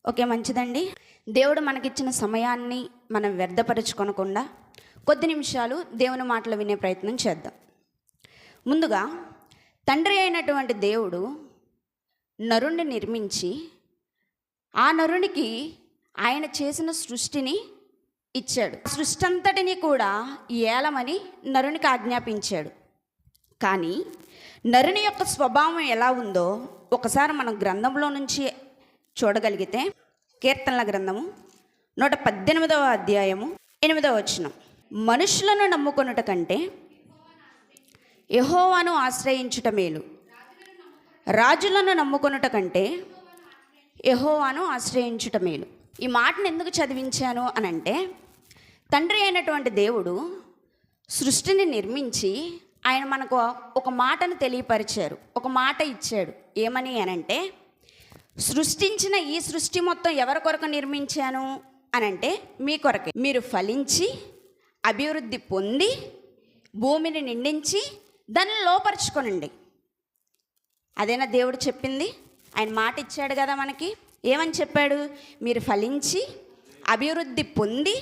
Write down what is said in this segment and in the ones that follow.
Okay, మంచిదండి. దేవుడు మనకిచ్చిన సమయాన్ని మనం వ్యర్థపరచుకొనకుండా కొద్ది నిమిషాలు దేవుని మాటలు వినే ప్రయత్నం చేద్దాం. ముందుగా తండ్రి అయినటువంటి దేవుడు నరుణ్ణి నిర్మించి ఆ నరునికి ఆయన చేసిన సృష్టిని ఇచ్చాడు. సృష్టి అంతటిని కూడా ఏలమని నరునికి ఆజ్ఞాపించాడు. కానీ నరుని యొక్క స్వభావం ఎలా ఉందో ఒకసారి మనం గ్రంథంలో నుంచి చూడగలిగితే, కీర్తనల గ్రంథము 118వ అధ్యాయము 8వ వచనం, మనుషులను నమ్ముకొనుట కంటే యెహోవాను ఆశ్రయించుట మేలు, రాజులను నమ్ముకొనుట కంటే యెహోవాను ఆశ్రయించుట మేలు. ఈ మాటను ఎందుకు చదివించాను అనంటే, తండ్రి అయినటువంటి దేవుడు సృష్టిని నిర్మించి ఆయన మనకు ఒక మాటను తెలియపరిచారు, ఒక మాట ఇచ్చాడు. ఏమని అనంటే, సృష్టించిన ఈ సృష్టి మొత్తం ఎవరి కొరకు నిర్మించాను అనంటే మీ కొరకే. మీరు ఫలించి అభివృద్ధి పొంది భూమిని నిండించి దాన్ని లోపరుచుకొనండి. అదేనా దేవుడు చెప్పింది? ఆయన మాట ఇచ్చాడు కదా మనకి. ఏమని చెప్పాడు? మీరు ఫలించి అభివృద్ధి పొంది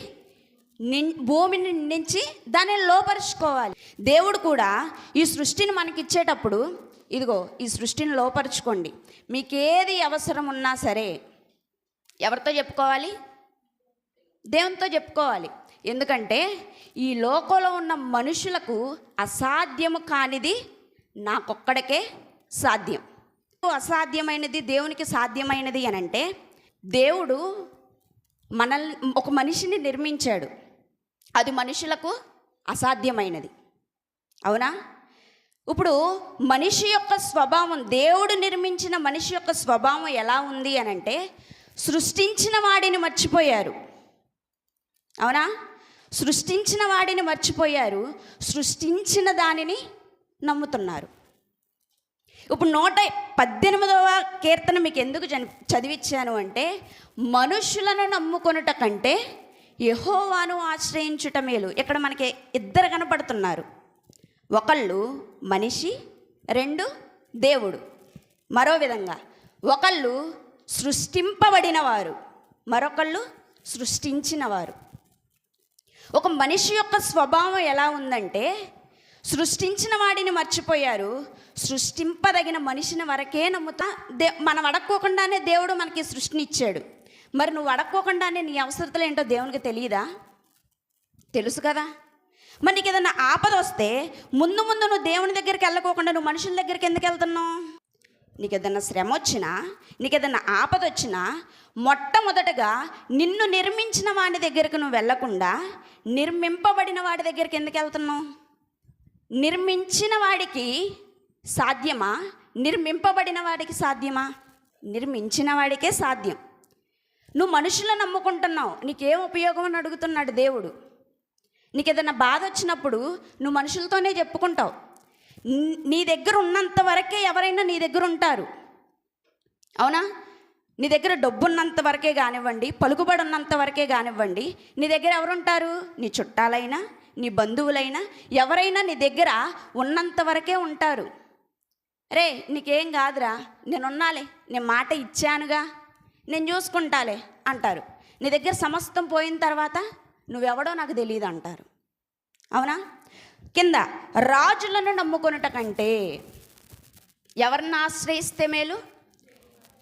భూమిని నిండించి దాన్ని లోపరుచుకోవాలి. దేవుడు కూడా ఈ సృష్టిని మనకి ఇచ్చేటప్పుడు, ఇదిగో ఈ సృష్టిని లోపరుచుకోండి, మీకేది అవసరం ఉన్నా సరే ఎవరితో చెప్పుకోవాలి? దేవునితో చెప్పుకోవాలి. ఎందుకంటే ఈ లోకంలో ఉన్న మనుషులకు అసాధ్యము కానిది నాకొక్కడికే సాధ్యం. అసాధ్యమైనది దేవునికి సాధ్యమైనది అని అంటే, దేవుడు మనల్ని ఒక మనిషిని నిర్మించాడు, అది మనుషులకు అసాధ్యమైనది. అవునా? ఇప్పుడు మనిషి యొక్క స్వభావం, దేవుడు నిర్మించిన మనిషి యొక్క స్వభావం ఎలా ఉంది అని అంటే, సృష్టించిన వాడిని మర్చిపోయారు. అవునా? సృష్టించిన వాడిని మర్చిపోయారు, సృష్టించిన దానిని నమ్ముతున్నారు. ఇప్పుడు 118వ కీర్తన మీకు ఎందుకు చదివించాను అంటే, మనుషులను నమ్ముకొనుట కంటే యెహోవాను ఆశ్రయించుట మేలు. ఇక్కడ మనకి ఇద్దరు కనపడుతున్నారు. ఒకళ్ళు మనిషి, రెండు దేవుడు. మరో విధంగా ఒకళ్ళు సృష్టింపబడినవారు, మరొకళ్ళు సృష్టించినవారు. ఒక మనిషి యొక్క స్వభావం ఎలా ఉందంటే, సృష్టించిన వాడిని మర్చిపోయారు, సృష్టింపదగిన మనిషిని వరకే నమ్ముతా. మనం అడక్కోకుండానే దేవుడు మనకి సృష్టిని ఇచ్చాడు. మరి నువ్వు అడక్కోకుండానే నీ అవసరతలు ఏంటో దేవునికి తెలియదా? తెలుసు కదా. మరి నీకు ఏదైనా ఆపద వస్తే ముందు నువ్వు దేవుని దగ్గరికి వెళ్ళకోకుండా నువ్వు మనుషుల దగ్గరికి ఎందుకు వెళ్తున్నావు? నీకు ఏదైనా శ్రమ వచ్చినా, నీకు ఏదైనా ఆపద వచ్చినా మొట్టమొదటగా నిన్ను నిర్మించిన వాడి దగ్గరికి నువ్వు వెళ్ళకుండా నిర్మింపబడిన వాడి దగ్గరికి ఎందుకు వెళ్తున్నావు? నిర్మించిన వాడికి సాధ్యమా? నిర్మింపబడిన వాడికి సాధ్యమా? నిర్మించిన వాడికే సాధ్యం. నువ్వు మనుషులను నమ్ముకుంటున్నావు, నీకేం ఉపయోగం అని అడుగుతున్నాడు దేవుడు. నీకు ఏదైనా బాధ వచ్చినప్పుడు నువ్వు మనుషులతోనే చెప్పుకుంటావు. నీ దగ్గర ఉన్నంత వరకే ఎవరైనా నీ దగ్గర ఉంటారు. అవునా? నీ దగ్గర డబ్బు ఉన్నంత వరకే కానివ్వండి, పలుకుబడి ఉన్నంత వరకే కానివ్వండి, నీ దగ్గర ఎవరుంటారు? నీ చుట్టాలైనా, నీ బంధువులైనా, ఎవరైనా నీ దగ్గర ఉన్నంత వరకే ఉంటారు. రే నీకేం కాదురా, నేనున్నాలే, నేను మాట ఇచ్చానుగా, నేను చూసుకుంటాలే అంటారు. నీ దగ్గర సమస్తం పోయిన తర్వాత నువ్వెవడో నాకు తెలియదు అంటారు. అవునా? కింద రాజులను నమ్ముకొనుట కంటే ఎవరిని ఆశ్రయిస్తే మేలు?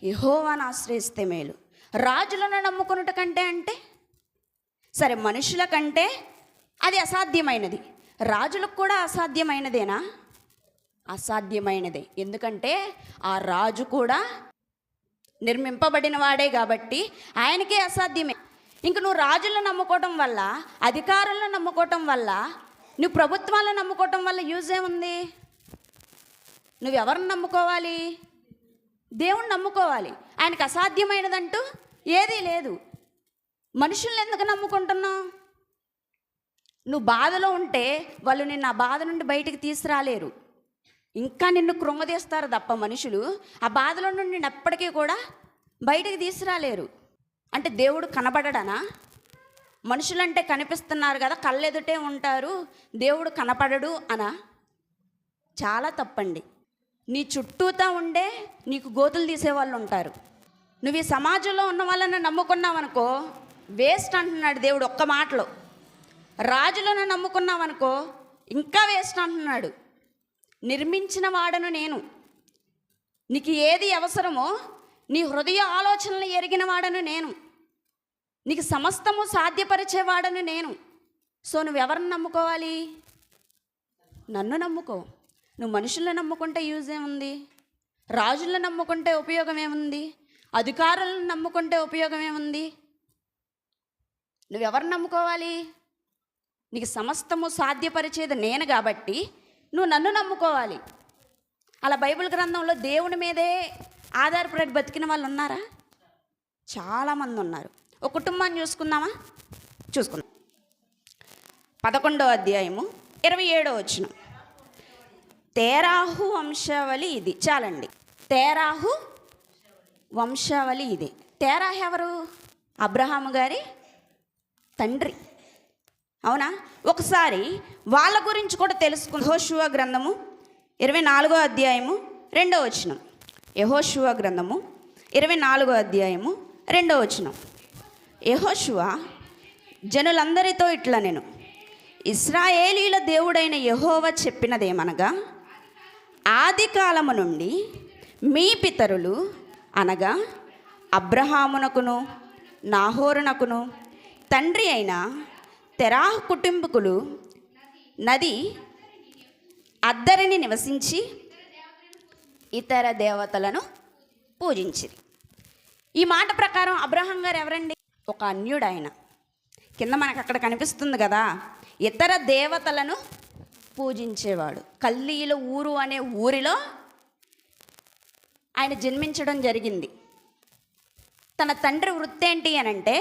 యెహోవాను ఆశ్రయిస్తే మేలు. రాజులను నమ్ముకొనుట కంటే అంటే సరే, మనుషుల కంటే అది అసాధ్యమైనది, రాజులకు కూడా అసాధ్యమైనదేనా? అసాధ్యమైనదే. ఎందుకంటే ఆ రాజు కూడా నిర్మింపబడిన వాడే కాబట్టి ఆయనకే అసాధ్యమే. ఇంక నువ్వు రాజులను నమ్ముకోవటం వల్ల, అధికారులను నమ్ముకోవటం వల్ల, నువ్వు ప్రభుత్వాలను నమ్ముకోవటం వల్ల యూజ్ ఏముంది? నువ్వెవరిని నమ్ముకోవాలి? దేవుణ్ణి నమ్ముకోవాలి. ఆయనకు అసాధ్యమైనదంటూ ఏదీ లేదు. మనుషుల్ని ఎందుకు నమ్ముకుంటున్నావు? నువ్వు బాధలో ఉంటే వాళ్ళు నిన్ను ఆ బాధ నుండి బయటికి తీసుకురాలేరు, ఇంకా నిన్ను కృంగదీస్తారు తప్ప మనుషులు ఆ బాధలో నుండి నిన్ను ఎప్పటికీ కూడా బయటికి తీసుకురాలేరు. అంటే దేవుడు కనబడడనా? మనుషులంటే కనిపిస్తున్నారు కదా, కళ్ళెదుటే ఉంటారు, దేవుడు కనపడడు అనా? చాలా తప్పండి. నీ చుట్టూతా ఉండే నీకు గోతులు తీసేవాళ్ళు ఉంటారు, నువ్వు ఈ సమాజంలో ఉన్న వాళ్ళని నమ్ముకున్నావనుకో వేస్ట్ అంటున్నాడు దేవుడు ఒక్క మాటలో. రాజులను నమ్ముకున్నావనుకో ఇంకా వేస్ట్ అంటున్నాడు. నిర్మించిన వాడను నేను, నీకు ఏది అవసరమో నీ హృదయ ఆలోచనలు ఎరిగిన వాడను నేను, నీకు సమస్తము సాధ్యపరిచేవాడను నేను. సో నువ్వెవరిని నమ్ముకోవాలి? నన్ను నమ్ముకో. నువ్వు మనుషులను నమ్ముకుంటే యూజ్ ఏముంది? రాజులను నమ్ముకుంటే ఉపయోగం ఏముంది? అధికారులను నమ్ముకుంటే ఉపయోగం ఏముంది? నువ్వెవరిని నమ్ముకోవాలి? నీకు సమస్తము సాధ్యపరిచేది నేను కాబట్టి నువ్వు నన్ను నమ్ముకోవాలి. అలా బైబిల్ గ్రంథంలో దేవుని మీదే ఆధారపడి బతికిన వాళ్ళు ఉన్నారా? చాలామంది ఉన్నారు. ఒక కుటుంబాన్ని చూసుకుందామా? చూసుకుందాం. 11వ అధ్యాయము 27వ వచనం. తేరాహు వంశావళి ఇది. చాలండి. తేరాహు వంశావళి ఇది. తేరాహు ఎవరు? అబ్రహాము గారి తండ్రి. అవునా? ఒకసారి వాళ్ళ గురించి కూడా తెలుసుకుందాం. యెహోషువ గ్రంథము 24వ అధ్యాయము 2వ వచనం. యెహోషువ గ్రంథము 24వ అధ్యాయము 2వ వచనం. యెహోషువ జనులందరితో ఇట్లా నేను ఇశ్రాయేలీల దేవుడైన యెహోవా చెప్పినదేమనగా, ఆది కాలము నుండి మీ పితరులు అనగా అబ్రహామునకును నాహోరునకును తండ్రి అయిన తెరాహు కుటుంబకులు నది అద్దరిని నివసించి ఇతర దేవతలను పూజించిరి. ఈ మాట ప్రకారం అబ్రహాం గారు ఎవరండి? ఒక అన్యుడు ఆయన. కింద మనకు అక్కడ కనిపిస్తుంది కదా, ఇతర దేవతలను పూజించేవాడు. కల్దీయుల ఊరు అనే ఊరిలో ఆయన జన్మించడం జరిగింది. తన తండ్రి వృత్తి ఏంటి అని అంటే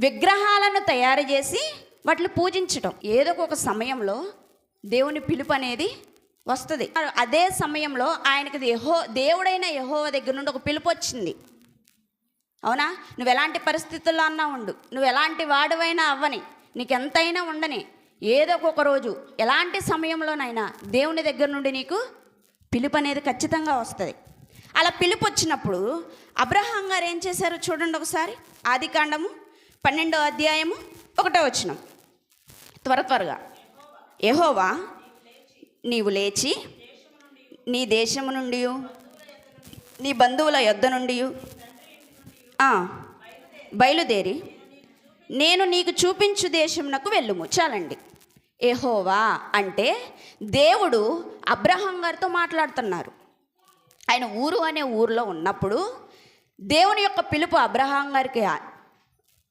విగ్రహాలను తయారు చేసి వాటిని పూజించటం. ఏదో ఒక సమయంలో దేవుని పిలుపు అనేది వస్తుంది. అదే సమయంలో ఆయనకి దేవుడైన యెహోవా దగ్గర నుండి ఒక పిలుపు వచ్చింది. అవునా? నువ్వు ఎలాంటి పరిస్థితుల్లో అన్నా ఉండు, నువ్వు ఎలాంటి వాడివైనా అవ్వని, నీకు ఎంతైనా ఉండని, ఏదో ఒక రోజు ఎలాంటి సమయంలోనైనా దేవుని దగ్గర నుండి నీకు పిలుపు అనేది ఖచ్చితంగా వస్తుంది. అలా పిలుపు వచ్చినప్పుడు అబ్రహాం గారు ఏం చేశారో చూడండి ఒకసారి. ఆదికాండము 12వ అధ్యాయము 1వ వచనం. త్వరగా. యెహోవా నీవు లేచి నీ దేశము నుండి నీ బంధువుల యొద్ద నుండి బయలుదేరి నేను నీకు చూపించు దేశమునకు వెళ్ళుము. చాలండి. యెహోవా అంటే దేవుడు అబ్రహాం గారితో మాట్లాడుతున్నారు. ఆయన ఊరు అనే ఊరిలో ఉన్నప్పుడు దేవుని యొక్క పిలుపు అబ్రహాం గారికి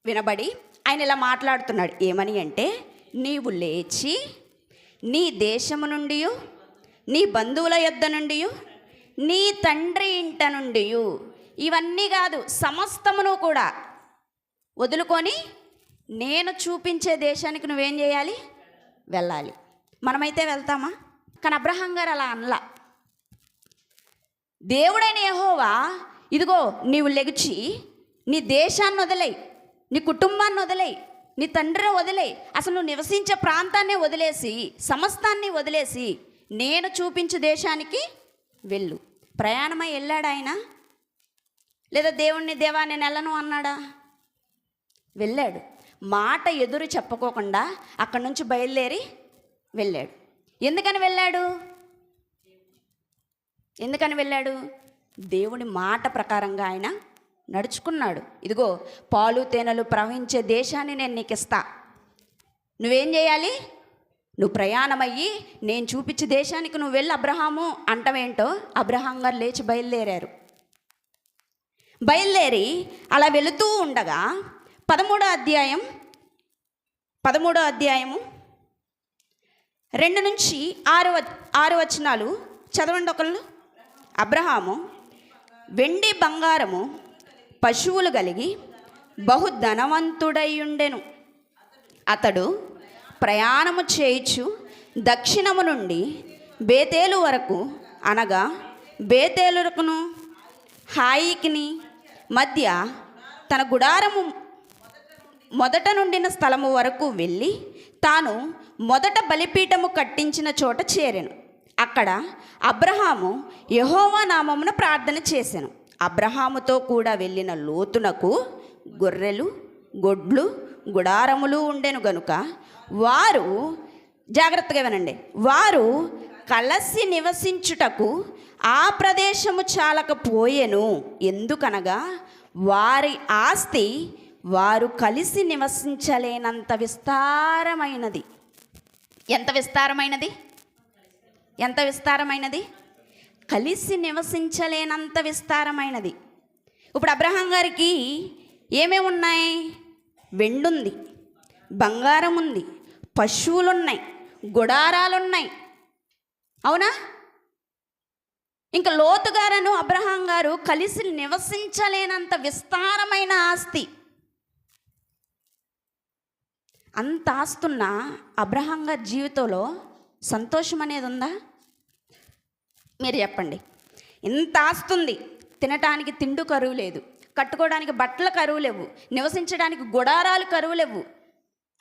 వినబడి ఆయన ఇలా మాట్లాడుతున్నాడు. ఏమని అంటే, నీవు లేచి నీ దేశము నుండి నీ బంధువుల యొద్ద నుండి నీ తండ్రి ఇంట నుండి, ఇవన్నీ కాదు సమస్తమును కూడా వదులుకొని నేను చూపించే దేశానికి నువ్వేం చేయాలి? వెళ్ళాలి. మనమైతే వెళ్తామా? కానీ అబ్రహాం గారు అలా అనలా. దేవుడైన యెహోవా ఇదిగో నీవు లెగిచి నీ దేశాన్ని వదిలేయి, నీ కుటుంబాన్ని వదిలేయి, నీ తండ్రిని వదిలేయి, అసలు నువ్వు నివసించే ప్రాంతాన్ని వదిలేసి సమస్తాన్ని వదిలేసి నేను చూపించు దేశానికి వెళ్ళు. ప్రయాణమై వెళ్ళాడు ఆయన? లేదా దేవా నేను వెళ్ళను అన్నాడా? వెళ్ళాడు. మాట ఎదురు చెప్పుకోకుండా అక్కడి నుంచి బయలుదేరి వెళ్ళాడు. ఎందుకని వెళ్ళాడు? దేవుని మాట ప్రకారంగా ఆయన నడుచుకున్నాడు. ఇదిగో పాలు తేనెలు ప్రవహించే దేశాన్ని నేను నీకు ఇస్తా, నువ్వేం చేయాలి? నువ్వు ప్రయాణమయ్యి నేను చూపించే దేశానికి నువ్వు వెళ్ళి అబ్రహాము అంటవేంటో అబ్రహాం గారు లేచి బయలుదేరి అలా వెళుతూ ఉండగా 13వ అధ్యాయము 2 నుంచి 6 వచనాలు చదవండి ఒకళ్ళు. అబ్రహాము వెండి బంగారము పశువులు కలిగి బహు ధనవంతుడయ్యుండెను. అతడు ప్రయాణము చేయుచు దక్షిణము నుండి బేతేలు వరకు, అనగా బేతేలుకును హాయికిని మధ్య తన గుడారము మొదట నుండిన స్థలము వరకు వెళ్ళి తాను మొదట బలిపీఠము కట్టించిన చోట చేరెను. అక్కడ అబ్రహాము యెహోవా నామమున ప్రార్థన చేసెను. అబ్రహాముతో కూడా వెళ్ళిన లోతునకు గొర్రెలు, గొడ్లు, గుడారములు ఉండెను గనుక వారు, జాగ్రత్తగా వినండి, వారు కలిసి నివసించుటకు ఆ ప్రదేశము చాలకపోయెను. ఎందుకనగా వారి ఆస్తి వారు కలిసి నివసించలేనంత విస్తారమైనది. ఎంత విస్తారమైనది? ఎంత విస్తారమైనది? కలిసి నివసించలేనంత విస్తారమైనది. ఇప్పుడు అబ్రహాం గారికి ఏమేమి ఉన్నాయి? వెండి ఉంది, బంగారం ఉంది, పశువులున్నాయి, గుడారాలున్నాయి. అవునా? ఇంకా లోతు గారును అబ్రహాం గారు కలిసి నివసించలేనంత విస్తారమైన ఆస్తి. అంత ఆస్తున్న అబ్రహాం గారి జీవితంలో సంతోషం అనేది ఉందా? మీరు చెప్పండి. ఇంత ఆస్తుంది, తినటానికి తిండి కరువు లేదు, కట్టుకోవడానికి బట్టల కరువు లేవు, నివసించడానికి గుడారాలు కరువు లేవు.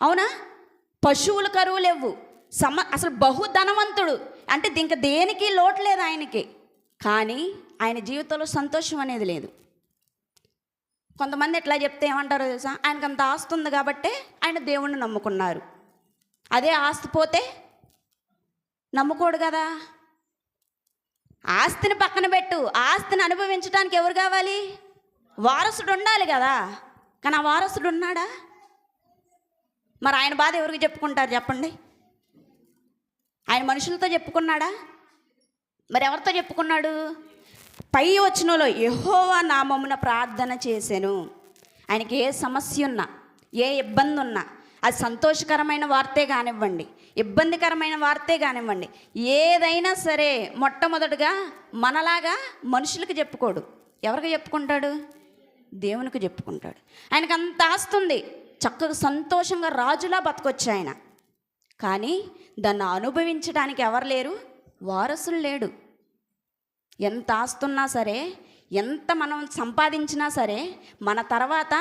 అవునా? పశువులు కరువు లేవు. అసలు బహుధనవంతుడు అంటే ఇంక దేనికి లోటు లేదు ఆయనకి. కానీ ఆయన జీవితంలో సంతోషం అనేది లేదు. కొంతమంది ఎట్లా చెప్తే ఏమంటారో తెలుసా? ఆయనకు అంత ఆస్తి ఉంది కాబట్టే ఆయన దేవుణ్ణి నమ్ముకున్నారు. అదే ఆస్తి పోతే నమ్ముకోడు కదా. ఆస్తిని పక్కన పెట్టు, ఆస్తిని అనుభవించడానికి ఎవరు కావాలి? వారసుడు ఉండాలి కదా. కానీ ఆ వారసుడు ఉన్నాడా? మరి ఆయన బాధ ఎవరికి చెప్పుకుంటారు చెప్పండి? ఆయన మనుషులతో చెప్పుకున్నాడా? మరి ఎవరితో చెప్పుకున్నాడు? పై వచనంలో యెహోవా నామమున ప్రార్థన చేశాను. ఆయనకి ఏ సమస్య ఉన్నా, ఏ ఇబ్బంది ఉన్నా, అది సంతోషకరమైన వార్తే కానివ్వండి, ఇబ్బందికరమైన వార్తే కానివ్వండి, ఏదైనా సరే మొట్టమొదటిగా మనలాగా మనుషులకు చెప్పుకోడు. ఎవరికి చెప్పుకుంటాడు? దేవునికి చెప్పుకుంటాడు. ఆయనకు అంత ఆస్తుంది, చక్కగా సంతోషంగా రాజులా బతకొచ్చు ఆయన. కానీ దాన్ని అనుభవించడానికి ఎవరు లేరు? వారసులు లేడు. ఎంత ఆస్తున్నా సరే, ఎంత మనం సంపాదించినా సరే, మన తర్వాత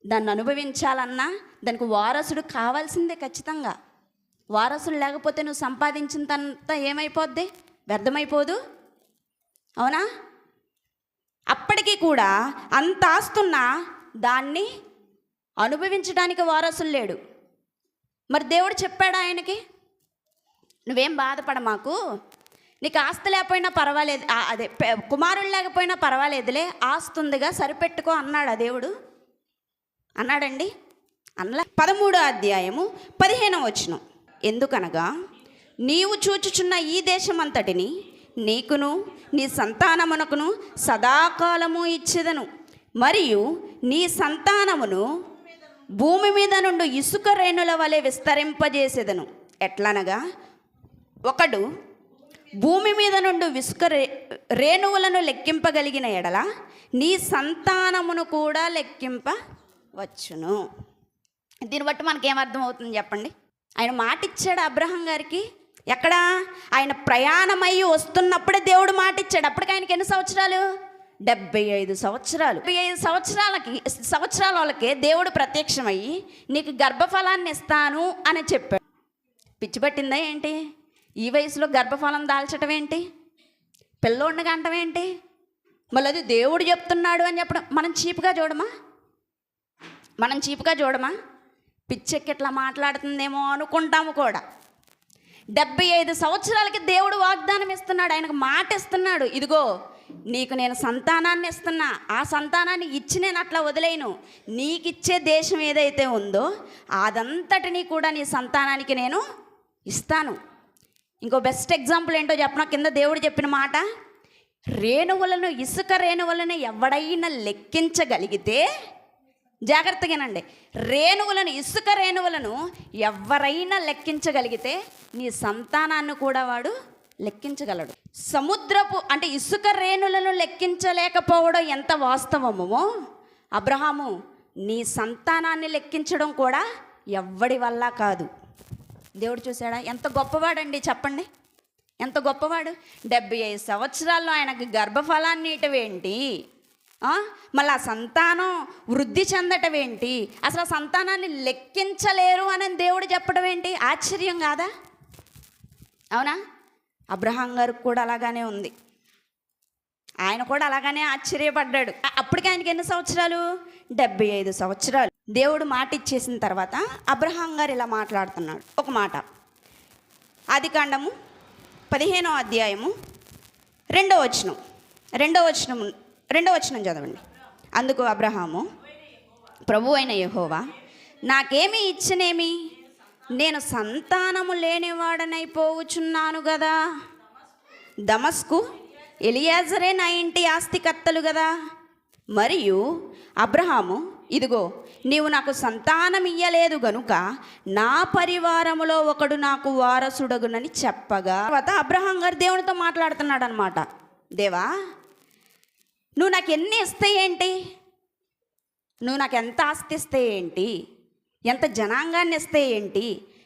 దాన్ని అనుభవించాలన్నా దానికి వారసుడు కావాల్సిందే ఖచ్చితంగా. వారసులు లేకపోతే నువ్వు సంపాదించినంత ఏమైపోద్ది? వ్యర్థమైపోదు. అవునా? అప్పటికీ కూడా అంత ఆస్తున్నా దాన్ని అనుభవించడానికి వారసులు లేడు. మరి దేవుడు చెప్పాడు ఆయనకి, నువ్వేం బాధపడ మాకు, నీకు ఆస్తి లేకపోయినా పర్వాలేదు, అదే కుమారుడు లేకపోయినా పర్వాలేదులే, ఆస్తి ఉందిగా సరిపెట్టుకో అన్నాడు ఆ దేవుడు. అన్నాడండి? అన్నలా. 13వ అధ్యాయము 15వ వచనం, ఎందుకనగా నీవు చూచుచున్న ఈ దేశమంతటిని నీకును నీ సంతానమునకును సదాకాలము ఇచ్చేదను, మరియు నీ సంతానమును భూమి మీద నుండి ఇసుక రేణుల వలె విస్తరింపజేసేదను. ఎట్లనగా ఒకడు భూమి మీద నుండి ఇసుక రేణువులను లెక్కింపగలిగిన ఎడల నీ సంతానమును కూడా లెక్కింపవచ్చును. దీన్ని బట్టి మనకేమర్థం అవుతుంది చెప్పండి? ఆయన మాట ఇచ్చాడు అబ్రహాం గారికి. ఎక్కడ? ఆయన ప్రయాణమై వస్తున్నప్పుడే దేవుడు మాట ఇచ్చాడు. అప్పటికి ఆయనకి ఎన్ని సంవత్సరాలు? 75 సంవత్సరాలు. 75 సంవత్సరాల వాళ్ళకే దేవుడు ప్రత్యక్షమయ్యి నీకు గర్భఫలాన్ని ఇస్తాను అని చెప్పాడు. పిచ్చి పట్టిందా ఏంటి? ఈ వయసులో గర్భఫలం దాల్చడం ఏంటి? పిల్లోడిని కంటం ఏంటి? మళ్ళీ అది దేవుడు చెప్తున్నాడు అని చెప్పడం మనం చీప్గా చూడమా? పిచ్చెక్కి ఇట్లా మాట్లాడుతుందేమో అనుకుంటాము కూడా. 75 సంవత్సరాలకి దేవుడు వాగ్దానం ఇస్తున్నాడు, ఆయనకు మాట ఇస్తున్నాడు. ఇదిగో నీకు నేను సంతానాన్ని ఇస్తున్నా, ఆ సంతానాన్ని ఇచ్చి నేను అట్లా వదిలేను, నీకిచ్చే దేశం ఏదైతే ఉందో అదంతటినీ కూడా నీ సంతానానికి నేను ఇస్తాను. ఇంకో బెస్ట్ ఎగ్జాంపుల్ ఏంటో చెప్పనా? కింద దేవుడు చెప్పిన మాట, రేణువులను, ఇసుక రేణువులను ఎవడైనా లెక్కించగలిగితే, జాగ్రత్తగానండి, రేణువులను, ఇసుక రేణువులను ఎవరైనా లెక్కించగలిగితే నీ సంతానాన్ని కూడా వాడు లెక్కించగలడు. సముద్రపు అంటే ఇసుక రేణులను లెక్కించలేకపోవడం ఎంత వాస్తవమో, అబ్రహాము నీ సంతానాన్ని లెక్కించడం కూడా ఎవ్వడి వల్ల కాదు. దేవుడు చూశాడా? ఎంత గొప్పవాడండి చెప్పండి, ఎంత గొప్పవాడు. 75 సంవత్సరాల్లో ఆయనకు గర్భఫలాన్ని ఇటవేంటి, మళ్ళీ ఆ సంతానం వృద్ధి చెందటం ఏంటి, అసలు ఆ సంతానాన్ని లెక్కించలేరు అని దేవుడు చెప్పడం ఏంటి? ఆశ్చర్యం కాదా? అవునా? అబ్రహాం గారికి కూడా అలాగానే ఉంది. ఆయన కూడా అలాగనే ఆశ్చర్యపడ్డాడు. అప్పటికి ఆయనకి ఎన్ని సంవత్సరాలు? 75 సంవత్సరాలు. దేవుడు మాట ఇచ్చేసిన తర్వాత అబ్రహాం గారు ఇలా మాట్లాడుతున్నాడు ఒక మాట. ఆదికాండము 15వ అధ్యాయము 2వ వచనం చదవండి. అందుకు అబ్రహాము, ప్రభు అయిన యెహోవా నాకేమి ఇచ్చనేమి, నేను సంతానము లేనివాడనైపోవచ్చున్నాను కదా. దమస్కు ఎలియాజరే నా ఇంటి ఆస్తికర్తలు కదా. మరియు అబ్రహాము, ఇదిగో నీవు నాకు సంతానం ఇయ్యలేదు గనుక నా పరివారములో ఒకడు నాకు వారసుడగునని చెప్పగా, తర్వాత అబ్రహాం గారు దేవునితో మాట్లాడుతున్నాడు అనమాట. దేవా, నువ్వు నాకు ఎన్ని ఇస్తే ఏంటి, నువ్వు నాకు ఎంత ఆస్తి ఇస్తే ఏంటి, ఎంత జనాంగాన్ని ఇస్తే ఏంటి,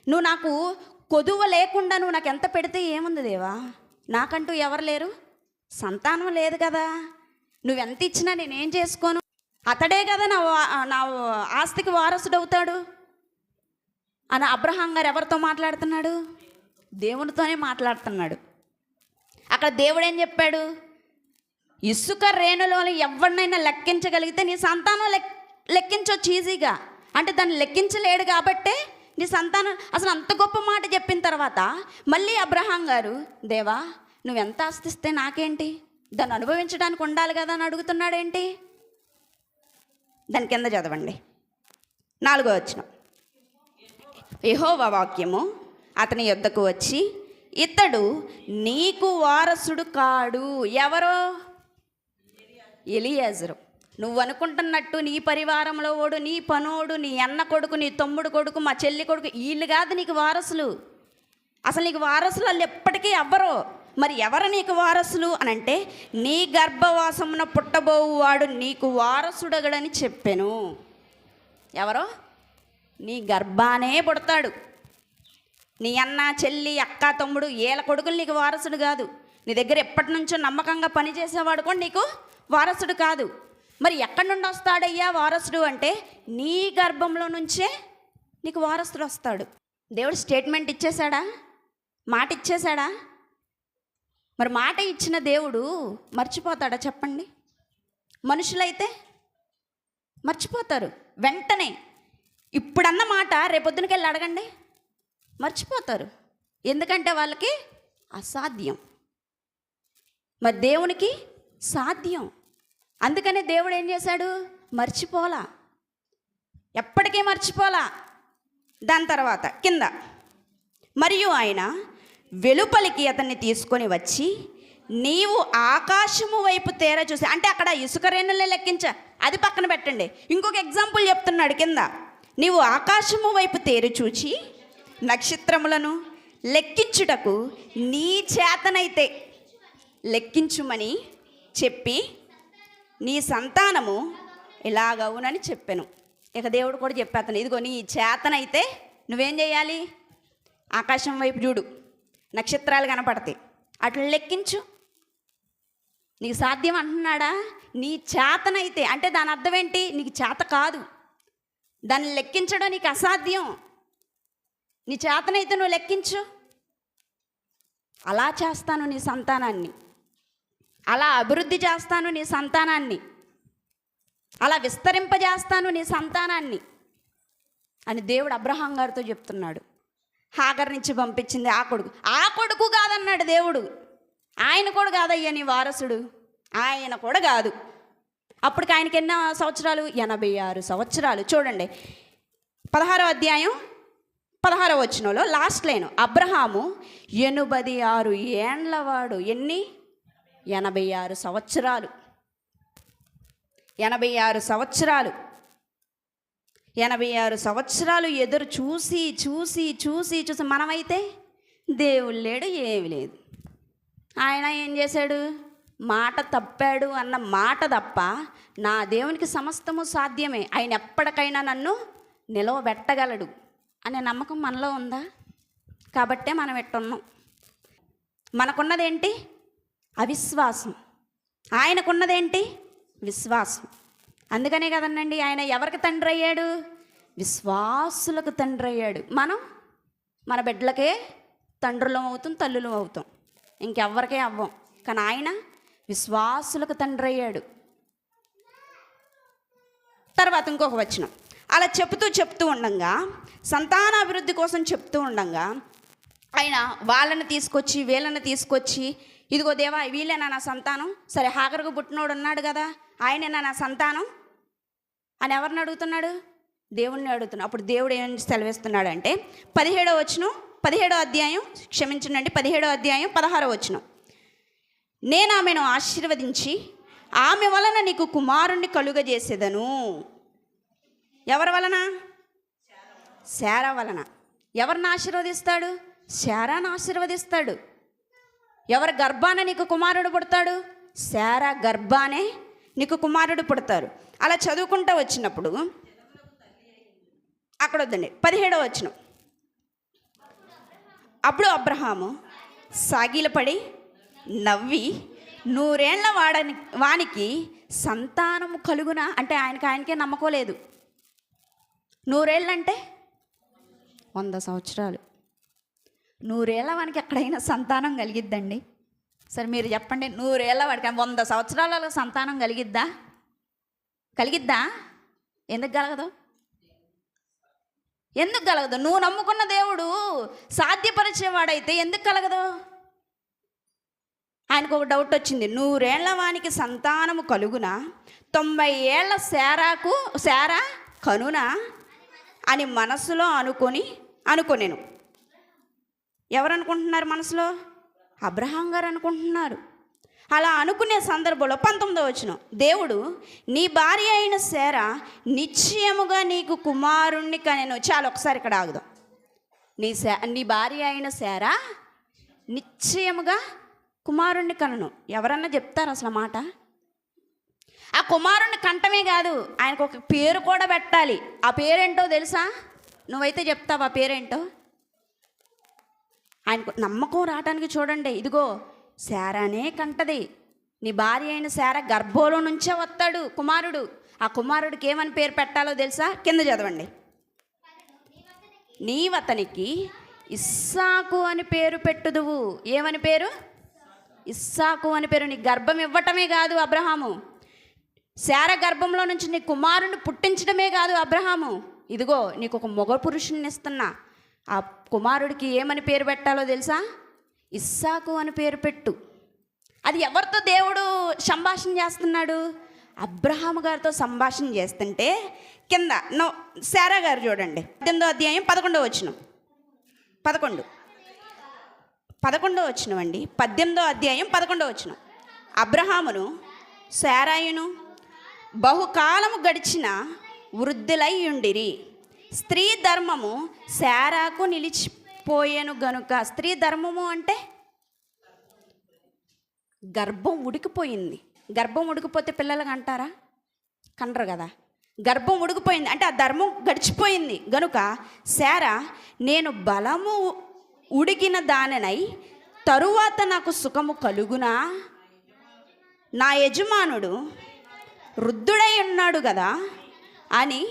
నువ్వు నాకు కొదువ లేకుండా నువ్వు నాకు ఎంత పెడితే ఏముంది దేవా, నాకంటూ ఎవరు లేరు, సంతానం లేదు కదా, నువ్వెంత ఇచ్చినా నేనేం చేసుకోను, అతడే కదా నా ఆస్తికి వారసుడు అవుతాడు అని అబ్రహాం గారు ఎవరితో మాట్లాడుతున్నాడు? దేవునితోనే మాట్లాడుతున్నాడు. అక్కడ దేవుడు ఏం చెప్పాడు? ఇసుక రేణులో ఎవరినైనా లెక్కించగలిగితే నీ సంతానం లెక్కించవచ్చు ఈజీగా. అంటే దాన్ని లెక్కించలేడు కాబట్టే నీ సంతానం. అసలు అంత గొప్ప మాట చెప్పిన తర్వాత మళ్ళీ అబ్రహాం గారు, దేవా నువ్వెంత ఆస్తిస్తే నాకేంటి, దాన్ని అనుభవించడానికి ఉండాలి కదా అని అడుగుతున్నాడేంటి? దాని కింద చదవండి 4వ వచనం. యెహోవా వాక్యము అతని యొద్దకు వచ్చి, ఇతడు నీకు వారసుడు కాడు. ఎవరో? ఎలియాజరు. నువ్వు అనుకుంటున్నట్టు నీ పరివారంలో ఓడు, నీ పనోడు, నీ అన్న కొడుకు, నీ తమ్ముడు కొడుకు, మా చెల్లి కొడుకు, వీళ్ళు కాదు నీకు వారసులు. అసలు నీకు వారసులు వాళ్ళు ఎప్పటికీ అవ్వరు. మరి ఎవరు నీకు వారసులు అని అంటే, నీ గర్భవాసమున పుట్టబోవువాడు నీకు వారసుడగడని చెప్పాను. ఎవరో? నీ గర్భానే పుడతాడు. నీ అన్న చెల్లి అక్క తమ్ముడు వీళ్ళ కొడుకులు నీకు వారసుడు కాదు. నీ దగ్గర ఎప్పటి నుంచో నమ్మకంగా పనిచేసేవాడు కూడా నీకు వారసుడు కాదు. మరి ఎక్కడి నుండి వస్తాడయ్యా వారసుడు అంటే, నీ గర్భంలో నుంచే నీకు వారసుడు వస్తాడు. దేవుడు స్టేట్మెంట్ ఇచ్చేశాడా? మాట ఇచ్చేశాడా? మరి మాట ఇచ్చిన దేవుడు మర్చిపోతాడా చెప్పండి? మనుషులైతే మర్చిపోతారు వెంటనే. ఇప్పుడన్న మాట రేపొద్దునకి వెళ్ళి అడగండి, మర్చిపోతారు. ఎందుకంటే వాళ్ళకి అసాధ్యం. మరి దేవునికి సాధ్యం. అందుకనే దేవుడు ఏం చేశాడు? మర్చిపోలా, ఎప్పటికీ మర్చిపోలా. దాని తర్వాత కింద, మరియు ఆయన వెలుపలికి అతన్ని తీసుకొని వచ్చి, నీవు ఆకాశము వైపు తేర చూసి, అంటే అక్కడ ఇసుక రేణులే లెక్కించ, అది పక్కన పెట్టండి. ఇంకొక ఎగ్జాంపుల్ చెప్తున్నాడు కింద. నీవు ఆకాశము వైపు తేరు చూచి నక్షత్రములను లెక్కించుటకు నీ చేతనైతే లెక్కించుమని చెప్పి నీ సంతానము ఇలాగవునని చెప్పాను. ఇక దేవుడు కూడా చెప్పేతను, ఇదిగో నీ చేతనైతే నువ్వేం చేయాలి? ఆకాశం వైపు చూడు, నక్షత్రాలు కనపడతాయి, అట్లా లెక్కించు. నీకు సాధ్యం అంటున్నాడా? నీ చేతనైతే అంటే దాని అర్థం ఏంటి? నీకు చేత కాదు, దాన్ని లెక్కించడం నీకు అసాధ్యం. నీ చేతనైతే నువ్వు లెక్కించు. అలా చేస్తాను నీ సంతానాన్ని, అలా అభివృద్ధి చేస్తాను నీ సంతానాన్ని, అలా విస్తరింపజేస్తాను నీ సంతానాన్ని అని దేవుడు అబ్రహాం గారితో చెప్తున్నాడు. హాగర్ నుంచి పంపించింది ఆ కొడుకు కాదన్నాడు దేవుడు. ఆయన కూడా కాదయ్యా నీ వారసుడు, ఆయన కూడా కాదు. అప్పటికి ఆయనకి ఎన్నో సంవత్సరాలు? 86 సంవత్సరాలు. చూడండి 16వ అధ్యాయం 16వ వచనంలో లాస్ట్ లైన్, అబ్రహాము 86 ఏండ్లవాడు. ఎన్ని? 86 సంవత్సరాలు. 86 సంవత్సరాలు 86 సంవత్సరాలు ఎదురు చూసి చూసి చూసి చూసి, మనమైతే దేవుడు లేడు, ఏమి లేదు. ఆయన ఏం చేశాడు? మాట తప్పాడు అన్న మాట తప్ప నా దేవునికి సమస్తము సాధ్యమే, ఆయన ఎప్పటికైనా నన్ను నిలవబెట్టగలడు అనే నమ్మకం మనలో ఉందా? కాబట్టే మనం ఎట్టున్నాం. మనకున్నదేంటి? అవిశ్వాసం. ఆయనకున్నదేంటి? విశ్వాసం. అందుకనే కదనండి ఆయన ఎవరికి తండ్రి అయ్యాడు? విశ్వాసులకు తండ్రి అయ్యాడు. మనం మన బిడ్డలకే తండ్రులం అవుతాం, తల్లులం అవుతాం, ఇంకెవ్వరికే అవ్వం. కానీ ఆయన విశ్వాసులకు తండ్రి అయ్యాడు. తర్వాత ఇంకొక వచనం, అలా చెప్తూ ఉండంగా, సంతానాభివృద్ధి కోసం చెప్తూ ఉండంగా ఆయన వాళ్ళని తీసుకొచ్చి వీళ్ళని తీసుకొచ్చి, ఇదిగో దేవా వీళ్ళేనా నా సంతానం, సరే హాగరుకు పుట్టినోడు ఉన్నాడు కదా ఆయనేనా నా సంతానం అని ఎవరిని అడుగుతున్నాడు? దేవుణ్ణి అడుగుతున్నాడు. అప్పుడు దేవుడు ఏం సెలవిస్తున్నాడు అంటే 17వ అధ్యాయం 16వ వచనం, నేను ఆమెను ఆశీర్వదించి ఆమె వలన నీకు కుమారుణ్ణి కలుగజేసేదను. ఎవరి వలన? శారా వలన. ఎవరిని ఆశీర్వదిస్తాడు? శారాను ఆశీర్వదిస్తాడు. ఎవరి గర్భాన నీకు కుమారుడు పుడతాడు? శారా గర్భానే నీకు కుమారుడు పుడతారు. అలా చదువుకుంటూ వచ్చినప్పుడు అక్కడ వద్దండి, 17వ వచనం, అప్పుడు అబ్రహాము సాగిలపడి నవ్వి 100 ఏళ్ల వానికి సంతానము కలుగునా అంటే ఆయనకే నమ్మకం లేదు. 100 ఏళ్ళు అంటే 100 సంవత్సరాలు. 100 ఏళ్ల వానికి ఎక్కడైనా సంతానం కలిగిద్దండి? సరే మీరు చెప్పండి, 100 ఏళ్ల వాడికి 100 సంవత్సరాల సంతానం కలిగిద్దా? ఎందుకు కలగదు? నువ్వు నమ్ముకున్న దేవుడు సాధ్యపరిచేవాడైతే ఎందుకు కలగదు? ఆయనకు ఒక డౌట్ వచ్చింది, 100 ఏళ్ల వానికి సంతానము కలుగునా, 90 ఏళ్ల శారా కనునా అని మనసులో అనుకొనేను. ఎవరు అనుకుంటున్నారు మనసులో? అబ్రహాం గారు అనుకుంటున్నారు. అలా అనుకునే సందర్భంలో 19వ వచనం, దేవుడు నీ భార్య అయిన శారా నిశ్చయముగా నీకు కుమారుణ్ణి కనెను. చాలా ఒకసారి ఇక్కడ ఆగుదాం. నీ భార్య అయిన శారా నిశ్చయముగా కుమారుణ్ణి కనను. ఎవరన్నా చెప్తారు అసలు మాట? ఆ కుమారుణ్ణి కంటమే కాదు, ఆయనకు ఒక పేరు కూడా పెట్టాలి. ఆ పేరేంటో తెలుసా? నువ్వైతే చెప్తావు ఆ పేరేంటో? ఆయనకు నమ్మకం రావటానికి చూడండి, ఇదిగో శారానే కంటది, నీ భార్య అయిన శారా గర్భంలో నుంచే వస్తాడు కుమారుడు. ఆ కుమారుడికి ఏమని పేరు పెట్టాలో తెలుసా? కింద చదవండి, నీవతనికి ఇస్సాకు అని పేరు పెట్టుదువు. ఏమని పేరు? ఇస్సాకు అని పేరు. నీ గర్భం ఇవ్వటమే కాదు అబ్రహాము, శారా గర్భంలో నుంచి నీ కుమారుని పుట్టించడమే కాదు అబ్రహాము, ఇదిగో నీకు ఒక మగ పురుషుని ఇస్తున్నా. ఆ కుమారుడికి ఏమని పేరు పెట్టాలో తెలుసా? ఇస్సాకు అని పేరు పెట్టు. అది ఎవరితో దేవుడు సంభాషణ చేస్తున్నాడు? అబ్రహాము గారితో సంభాషణ చేస్తుంటే కింద శారా గారు చూడండి, 18వ అధ్యాయం 11వ వచనం, 11వ వచనం అండి, 18వ అధ్యాయం 11వ వచనం. అబ్రహామును శారాయును బహుకాలము గడిచిన వృద్ధులై ఉండిరి, స్త్రీ ధర్మము శారాకు నిలిచిపోయేను గనుక. స్త్రీ ధర్మము అంటే గర్భం ఉడికిపోయింది. గర్భం ఉడికిపోతే పిల్లలకు అంటారా? కండరు కదా. గర్భం ఉడికిపోయింది అంటే ఆ ధర్మం గడిచిపోయింది గనుక శారా నేను బలము ఉడికిన దానినై తరువాత నాకు సుఖము కలుగునా, నా యజమానుడు వృద్ధుడై ఉన్నాడు కదా అని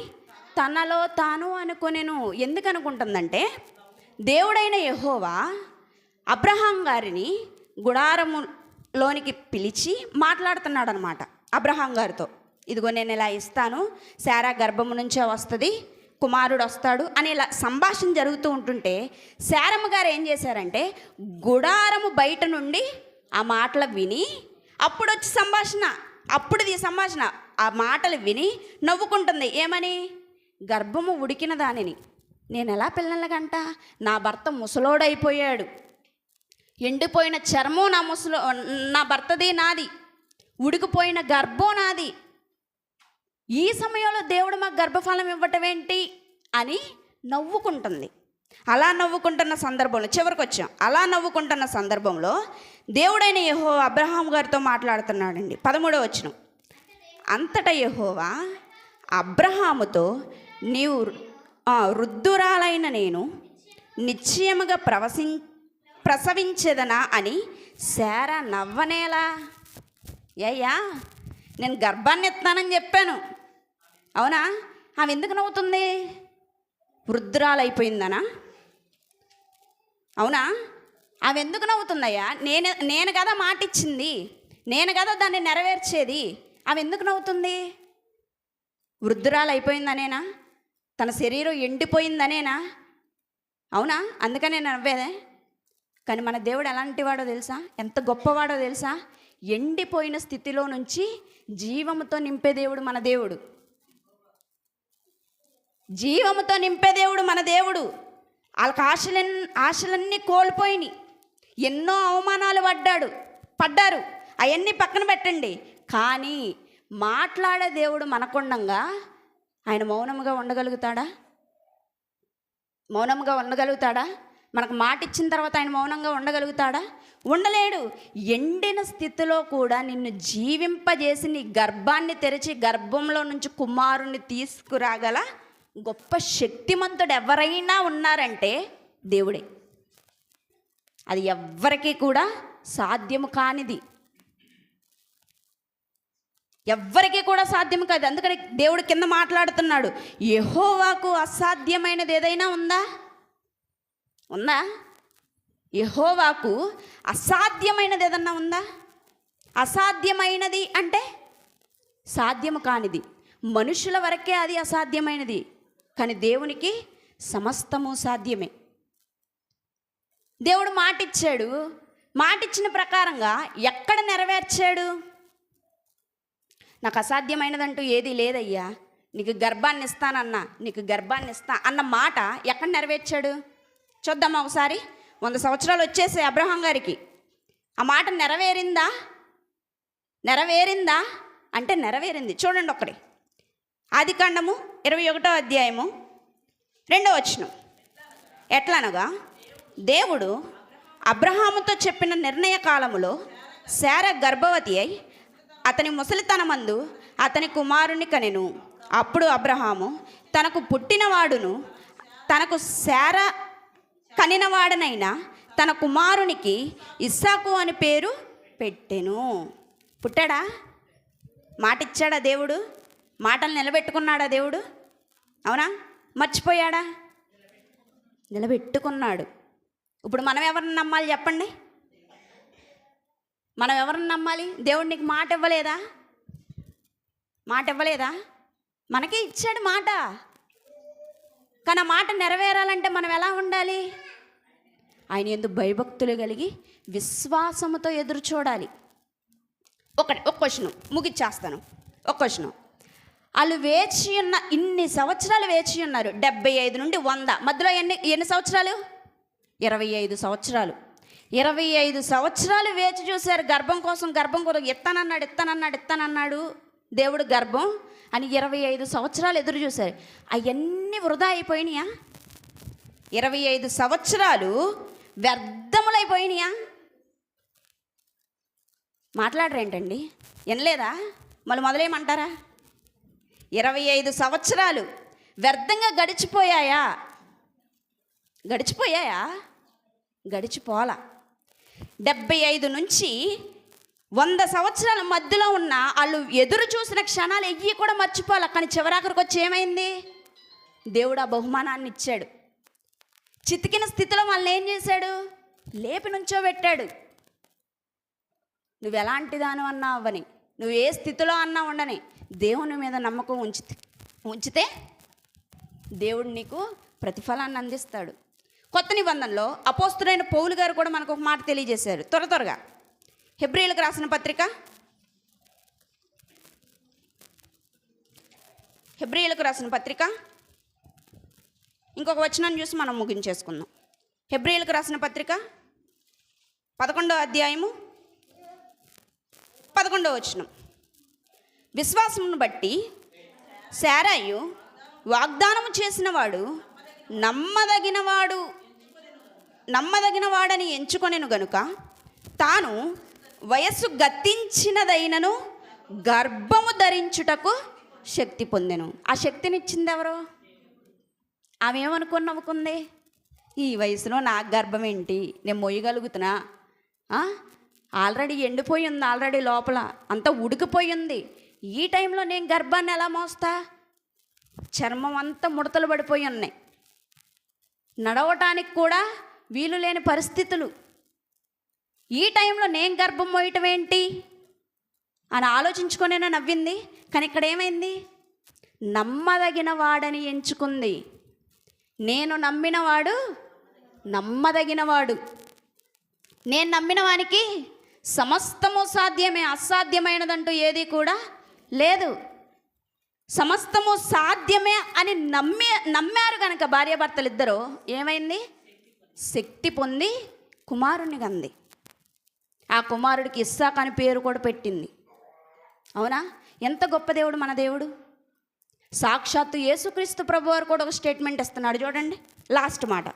తనలో తాను అనుకొనెను. ఎందుకు అనుకుంటుందంటే దేవుడైన యెహోవా అబ్రహాం గారిని గుడారములోనికి పిలిచి మాట్లాడుతున్నాడు అనమాట అబ్రహాం గారితో. ఇదిగో నేను ఇలా ఇస్తాను, శారా గర్భము నుంచే వస్తుంది, కుమారుడు వస్తాడు అని ఇలా సంభాషణ జరుగుతూ ఉంటుంటే శారమ్మ గారు ఏం చేశారంటే గుడారము బయట నుండి ఆ మాటలు విని అప్పుడు వచ్చి సంభాషణ ఆ మాటలు విని నవ్వుకుంటుంది. ఏమని? గర్భము ఉడికిన దానిని నేను ఎలా పిల్లలకంట, నా భర్త ముసలోడైపోయాడు, ఎండిపోయిన చర్మం నా భర్తది, నాది ఉడికిపోయిన గర్భం నాది, ఈ సమయంలో దేవుడు మాకు గర్భఫలం ఇవ్వటం ఏంటి అని నవ్వుకుంటుంది. అలా నవ్వుకుంటున్న సందర్భంలో చివరికి వచ్చాం. అలా నవ్వుకుంటున్న సందర్భంలో దేవుడైన యెహోవా అబ్రహాం గారితో మాట్లాడుతున్నాడండి. 13వ వచనం, అంతటా యెహోవా అబ్రహాముతో నీవు వృద్ధురాలైన నేను నిశ్చయముగా ప్రసవించేదనా అని శారా నవ్వనేలా. అయ్యా నేను గర్భాన్ని ఎత్తానని చెప్పాను, అవునా? ఆమె ఎందుకు నవ్వుతుంది? వృద్ధురాలైపోయిందనా? అవునా? ఆమె ఎందుకు నవ్వుతుందయ్యా? నేను కదా మాట ఇచ్చింది, నేను కదా దాన్ని నెరవేర్చేది. ఆమె ఎందుకు నవ్వుతుంది? వృద్ధురాలు అయిపోయిందనేనా? తన శరీరం ఎండిపోయిందనేనా? అవునా? అందుకనే నవ్వేదే. కానీ మన దేవుడు ఎలాంటి వాడో తెలుసా? ఎంత గొప్పవాడో తెలుసా? ఎండిపోయిన స్థితిలో నుంచి జీవముతో నింపే దేవుడు మన దేవుడు. జీవముతో నింపే దేవుడు మన దేవుడు. వాళ్ళకి ఆశలన్నీ కోల్పోయినాయి. ఎన్నో అవమానాలు పడ్డారు. అవన్నీ పక్కన పెట్టండి. కానీ మాట్లాడే దేవుడు మనకుండంగా ఆయన మౌనంగా ఉండగలుగుతాడా? మనకు మాట ఇచ్చిన తర్వాత ఆయన మౌనంగా ఉండగలుగుతాడా? ఉండలేడు. ఎండిన స్థితిలో కూడా నిన్ను జీవింపజేసి నీ గర్భాన్ని తెరిచి గర్భంలో నుంచి కుమారుణ్ణి తీసుకురాగల గొప్ప శక్తిమంతుడు ఎవరైనా ఉన్నారంటే దేవుడే. అది ఎవ్వరికీ కూడా సాధ్యము కానిది, ఎవ్వరికీ కూడా సాధ్యం కాదు. అందుకని దేవుడు కింద మాట్లాడుతున్నాడు, యెహోవాకు అసాధ్యమైనది ఏదైనా ఉందా? యెహోవాకు అసాధ్యమైనది ఏదన్నా ఉందా? అసాధ్యమైనది అంటే సాధ్యము కానిది. మనుషుల వరకే అది అసాధ్యమైనది, కానీ దేవునికి సమస్తము సాధ్యమే. దేవుడు మాటిచ్చాడు. మాటిచ్చిన ప్రకారంగా ఎక్కడ నెరవేర్చాడు? నాకు అసాధ్యమైనదంటూ ఏది లేదయ్యా, నీకు గర్భాన్ని ఇస్తా అన్న మాట ఎక్కడ నెరవేర్చాడు? చూద్దామా ఒకసారి. 100 సంవత్సరాలు వచ్చేసాయి అబ్రహాం గారికి. ఆ మాట నెరవేరిందా అంటే నెరవేరింది. చూడండి ఒకటి, ఆదికాండము 21వ అధ్యాయము 2వ వచనం. ఎట్లనగా దేవుడు అబ్రహాముతో చెప్పిన నిర్ణయ కాలములో శారా గర్భవతి అయి అతని ముసలితనమందు అతని కుమారుని కనెను. అప్పుడు అబ్రహాము తనకు పుట్టినవాడును తనకు శారా కనినవాడనైనా తన కుమారునికి ఇస్సాకు అని పేరు పెట్టెను. పుట్టాడా? మాటిచ్చాడా దేవుడు? మాటలు నిలబెట్టుకున్నాడా దేవుడు? అవునా? మర్చిపోయాడా? నిలబెట్టుకున్నాడు. ఇప్పుడు మనం ఎవరిని నమ్మాలి చెప్పండి? మనం ఎవరిని నమ్మాలి? దేవుడు నీకు మాట ఇవ్వలేదా? మనకే ఇచ్చాడు మాట. కానీ ఆ మాట నెరవేరాలంటే మనం ఎలా ఉండాలి? ఆయన యందు భయభక్తులు కలిగి విశ్వాసముతో ఎదురు చూడాలి. ఒక క్వశ్చన్ ముగిచ్చేస్తాను. ఒక క్వశ్చన్, వాళ్ళు ఇన్ని సంవత్సరాలు వేచి ఉన్నారు. 75 నుండి 100 మధ్యలో ఎన్ని సంవత్సరాలు? 25 సంవత్సరాలు. 25 సంవత్సరాలు వేచి చూశారు గర్భం కోసం. ఇస్తానన్నాడు దేవుడు గర్భం అని 25 సంవత్సరాలు ఎదురు చూశారు. అవన్నీ వృధా అయిపోయినాయా? 25 సంవత్సరాలు వ్యర్థములైపోయినాయా? మాట్లాడరేంటండి? వినలేదా? మళ్ళీ మొదలేమంటారా? 25 సంవత్సరాలు వ్యర్థంగా గడిచిపోయాయా? గడిచిపోలా. 75 నుంచి 100 సంవత్సరాల మధ్యలో ఉన్న వాళ్ళు ఎదురు చూసిన క్షణాలు ఎయ్యి కూడా మర్చిపోవాలి. కానీ చివరాఖరికి వచ్చి ఏమైంది? దేవుడు ఆ బహుమానాన్ని ఇచ్చాడు. చితికిన స్థితిలో వాళ్ళని ఏం చేశాడు? లేపి నుంచోబెట్టాడు. నువ్వు ఎలాంటి దాని అన్నా అవ్వని, నువ్వు ఏ స్థితిలో అన్నా ఉండని, దేవుని మీద నమ్మకం ఉంచితే దేవుడు నీకు ప్రతిఫలాన్ని అందిస్తాడు. కొత్త నిబంధనలో అపోస్తులైన పౌలు గారు కూడా మనకు ఒక మాట తెలియజేశారు. త్వరగా హెబ్రీయులకు రాసిన పత్రిక ఇంకొక వచనాన్ని చూసి మనం ముగించేసుకుందాం. హెబ్రీయులకు రాసిన పత్రిక 11వ అధ్యాయము 11వ వచనం. విశ్వాసమును బట్టి శారాయు వాగ్దానము చేసినవాడు నమ్మదగినవాడని ఎంచుకొనెను గనుక తాను వయస్సు గతించినదైనను గర్భము ధరించుటకు శక్తి పొందెను. ఆ శక్తినిచ్చింది ఎవరు? ఆమె ఏమనుకుని నవ్వుకుంది? ఈ వయసులో నాకు గర్భం ఏంటి, నేను మొయ్యగలుగుతున్నా? ఆల్రెడీ ఎండిపోయి ఉంది, ఆల్రెడీ లోపల అంతా ఉడికిపోయి ఉంది. ఈ టైంలో నేను గర్భాన్ని ఎలా మోస్తా? చర్మం అంతా ముడతలు పడిపోయి ఉన్నాయి, నడవటానికి కూడా వీలు లేని పరిస్థితులు. ఈ టైంలో నేను గర్భం మోయటం ఏంటి అని ఆలోచించుకొనేనా నవ్వింది. కానీ ఇక్కడ ఏమైంది? నమ్మదగిన వాడని ఎంచుకుంది. నేను నమ్మినవాడు నమ్మదగినవాడు. నేను నమ్మిన వానికి సమస్తము సాధ్యమే, అసాధ్యమైనదంటూ ఏది కూడా లేదు. సమస్తము సాధ్యమే అని నమ్మారు కనుక భార్యాభర్తలు ఇద్దరు ఏమైంది? శక్తి పొంది కుమారుని కంది. ఆ కుమారుడికి ఇస్సాకు అని పేరు కూడా పెట్టింది. అవునా? ఎంత గొప్ప దేవుడు మన దేవుడు. సాక్షాత్తు యేసుక్రీస్తు ప్రభువారు కూడా ఒక స్టేట్మెంట్ ఇస్తున్నాడు చూడండి. లాస్ట్ మాట,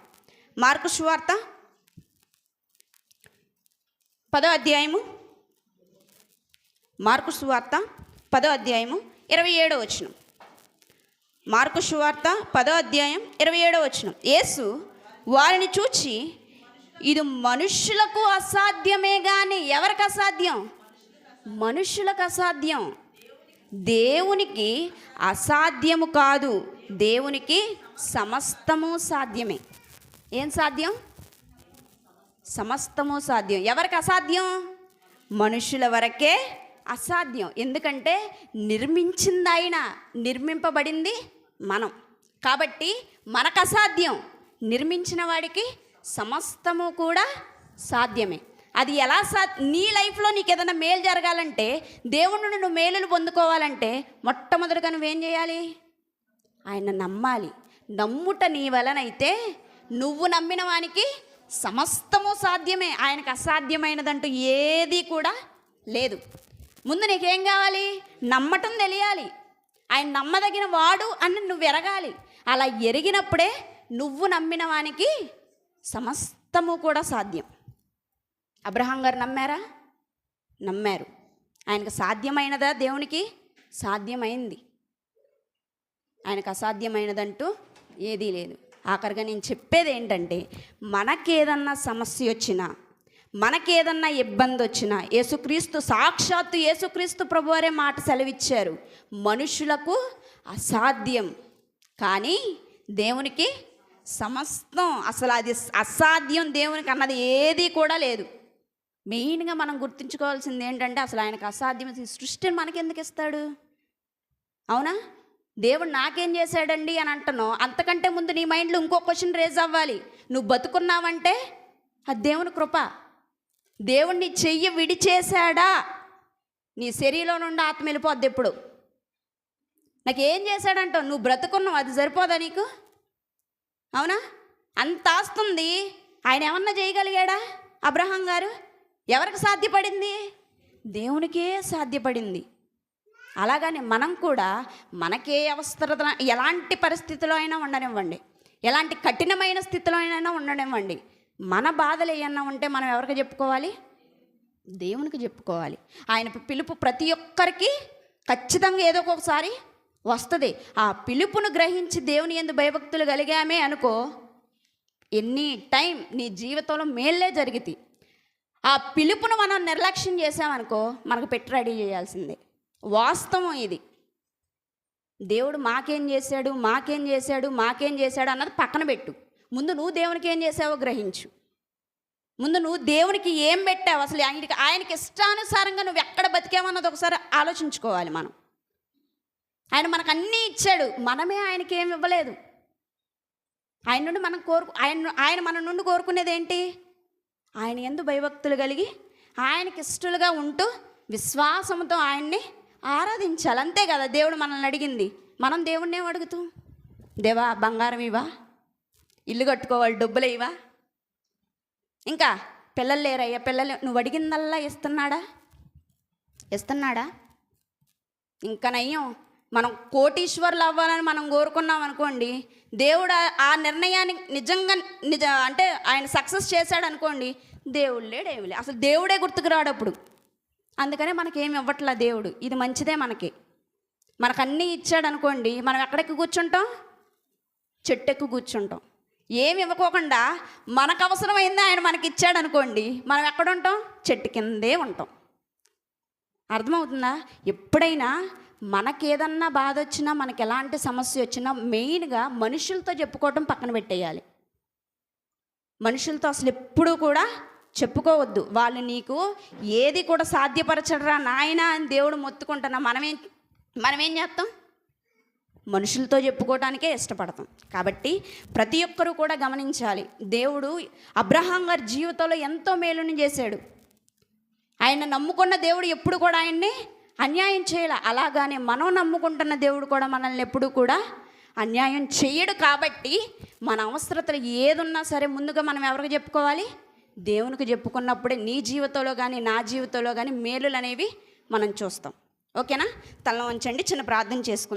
మార్కు సువార్త 10వ అధ్యాయము, మార్కు సువార్త 10వ అధ్యాయము 27వ వచనం. మార్కు సువార్త 10వ అధ్యాయం 27వ వచనం. యేసు వారిని చూచి, ఇది మనుష్యులకు అసాధ్యమే కానీ ఎవరికి అసాధ్యం? మనుష్యులకు అసాధ్యం, దేవునికి అసాధ్యము కాదు. దేవునికి సమస్తము సాధ్యమే. ఏం సాధ్యం? సమస్తము సాధ్యం. ఎవరికి అసాధ్యం? మనుషుల వరకే అసాధ్యం. ఎందుకంటే నిర్మించింది ఆయన, నిర్మింపబడింది మనం. కాబట్టి మనకు అసాధ్యం, నిర్మించిన వాడికి సమస్తము కూడా సాధ్యమే. అది ఎలా నీ లైఫ్లో నీకు ఏదైనా మేలు జరగాలంటే, దేవుడి నుండి నువ్వు మేలులు పొందుకోవాలంటే మొట్టమొదటిగా నువ్వేం చేయాలి? ఆయన నమ్మాలి. నమ్ముట నీ వలనైతే నువ్వు నమ్మిన వానికి సమస్తము సాధ్యమే. ఆయనకు అసాధ్యమైనదంటూ ఏది కూడా లేదు. ముందు నీకేం కావాలి? నమ్మటం తెలియాలి. ఆయన నమ్మదగిన వాడు అని నువ్వు ఎరగాలి. అలా ఎరిగినప్పుడే నువ్వు నమ్మిన వానికి సమస్తము కూడా సాధ్యం. అబ్రహాం గారు నమ్మారా? నమ్మారు. ఆయనకు సాధ్యమైనదా? దేవునికి సాధ్యమైంది. ఆయనకు అసాధ్యమైనదంటూ ఏదీ లేదు. ఆఖరిగా నేను చెప్పేది ఏంటంటే, మనకేదన్నా సమస్య వచ్చినా, మనకేదన్నా ఇబ్బంది వచ్చినా, యేసుక్రీస్తు సాక్షాత్తు యేసుక్రీస్తు ప్రభువారే మాట సెలవిచ్చారు, మనుషులకు అసాధ్యం కానీ దేవునికి సమస్తం. అసలు అది అసాధ్యం దేవునికి అన్నది ఏది కూడా లేదు. మెయిన్గా మనం గుర్తుంచుకోవాల్సింది ఏంటంటే, అసలు ఆయనకు అసాధ్యం. సృష్టిని మనకెందుకు ఇస్తాడు? అవునా? దేవుడు నాకేం చేశాడండి అని అంటున్నావు. అంతకంటే ముందు నీ మైండ్లో ఇంకో క్వశ్చన్ రేజ్ అవ్వాలి. నువ్వు బతుకున్నావంటే అది దేవుని కృప. దేవుణ్ణి చెయ్యి విడిచేశాడా, నీ శరీరంలో నుండి ఆత్మ వెళ్ళిపోద్ది. ఎప్పుడు నాకేం చేశాడంటావు? నువ్వు బ్రతుకున్నావు, అది సరిపోదా నీకు? అవునా? అంత ఆస్తుంది. ఆయన ఏమన్నా చేయగలిగాడా? అబ్రహాం గారు ఎవరికి సాధ్యపడింది? దేవునికే సాధ్యపడింది. అలాగని మనం కూడా మనకే అవసరత, ఎలాంటి పరిస్థితిలో అయినా ఉండనివ్వండి, ఎలాంటి కఠినమైన స్థితిలో అయినా ఉండనివ్వండి, మన బాధలు ఏమన్నా ఉంటే మనం ఎవరికి చెప్పుకోవాలి? దేవునికి చెప్పుకోవాలి. ఆయన పిలుపు ప్రతి ఒక్కరికి ఖచ్చితంగా ఏదో ఒకసారి వస్తుంది. ఆ పిలుపును గ్రహించి దేవుని యందు భయభక్తులు కలిగామే అనుకో, ఎన్ని టైం నీ జీవితంలో మేళ్ళే జరిగితే. ఆ పిలుపును మనం నిర్లక్ష్యం చేసామనుకో, మనకు పెట్టి రెడీ చేయాల్సిందే. వాస్తవం ఇది. దేవుడు మాకేం చేశాడు, మాకేం చేశాడు, మాకేం చేశాడు అన్నది పక్కన పెట్టు. ముందు నువ్వు దేవునికి ఏం చేసావో గ్రహించు. ముందు నువ్వు దేవునికి ఏం పెట్టావు, అసలు ఆయనకి ఇష్టానుసారంగా నువ్వు ఎక్కడ బతికావన్నది ఒకసారి ఆలోచించుకోవాలి మనం. ఆయన మనకు అన్నీ ఇచ్చాడు, మనమే ఆయనకి ఏమి ఇవ్వలేదు. ఆయన నుండి మనం ఆయన మన నుండి కోరుకునేది ఏంటి? ఆయన యందు భయభక్తులు కలిగి ఆయనకి ఇష్టలుగా ఉంటూ విశ్వాసంతో ఆయన్ని ఆరాధించాలి. అంతే కదా దేవుడు మనల్ని అడిగింది. మనం దేవుణ్ణి ఏం అడుగుతాం? దేవా బంగారం ఇవా, ఇల్లు కట్టుకోవాలి, డబ్బులు ఇవా, ఇంకా పిల్లలు లేరయ్యా, పిల్లలు నువ్వు అడిగిందల్లా ఇస్తున్నాడా? ఇంకా నయ్యం, మనం కోటీశ్వర్లు అవ్వాలని మనం కోరుకున్నాం అనుకోండి, దేవుడు ఆ నిర్ణయాన్ని అంటే ఆయన సక్సెస్ చేశాడు అనుకోండి, దేవుడు లేడు, ఏమి లేదు, అసలు దేవుడే గుర్తుకు రాడు అప్పుడు. అందుకనే మనకేమి ఇవ్వట్లా దేవుడు. ఇది మంచిదే. మనకు అన్నీ ఇచ్చాడు అనుకోండి, మనం ఎక్కడెక్కి కూర్చుంటాం? చెట్టెక్కి కూర్చుంటాం. ఏమి ఇవ్వకోకుండా మనకు అవసరమైంది ఆయన మనకి ఇచ్చాడు అనుకోండి, మనం ఎక్కడ ఉంటాం? చెట్టు కిందే ఉంటాం. అర్థమవుతుందా? ఎప్పుడైనా మనకేదన్నా బాధ వచ్చినా, మనకి ఎలాంటి సమస్య వచ్చినా మెయిన్గా మనుషులతో చెప్పుకోవటం పక్కన పెట్టేయాలి. మనుషులతో అసలు ఎప్పుడూ కూడా చెప్పుకోవద్దు. వాళ్ళు నీకు ఏది కూడా సాధ్యపరచడరా నాయన అని దేవుడు మొత్తుకుంటున్నా మనమేం చేస్తాం? మనుషులతో చెప్పుకోవటానికే ఇష్టపడతాం. కాబట్టి ప్రతి ఒక్కరూ కూడా గమనించాలి, దేవుడు అబ్రహాం గారి జీవితంలో ఎంతో మేలుని చేశాడు. ఆయన నమ్ముకున్న దేవుడు ఎప్పుడు కూడా ఆయన్ని అన్యాయం చేయాలి. అలాగానే మనం నమ్ముకుంటున్న దేవుడు కూడా మనల్ని ఎప్పుడు కూడా అన్యాయం చేయడు. కాబట్టి మన అవసరతలు ఏదున్నా సరే ముందుగా మనం ఎవరికి చెప్పుకోవాలి? దేవునికి చెప్పుకున్నప్పుడే నీ జీవితంలో కానీ నా జీవితంలో కానీ మేలులు అనేవి మనం చూస్తాం. ఓకేనా? తల వంచండి, చిన్న ప్రార్థన చేసుకుందాం.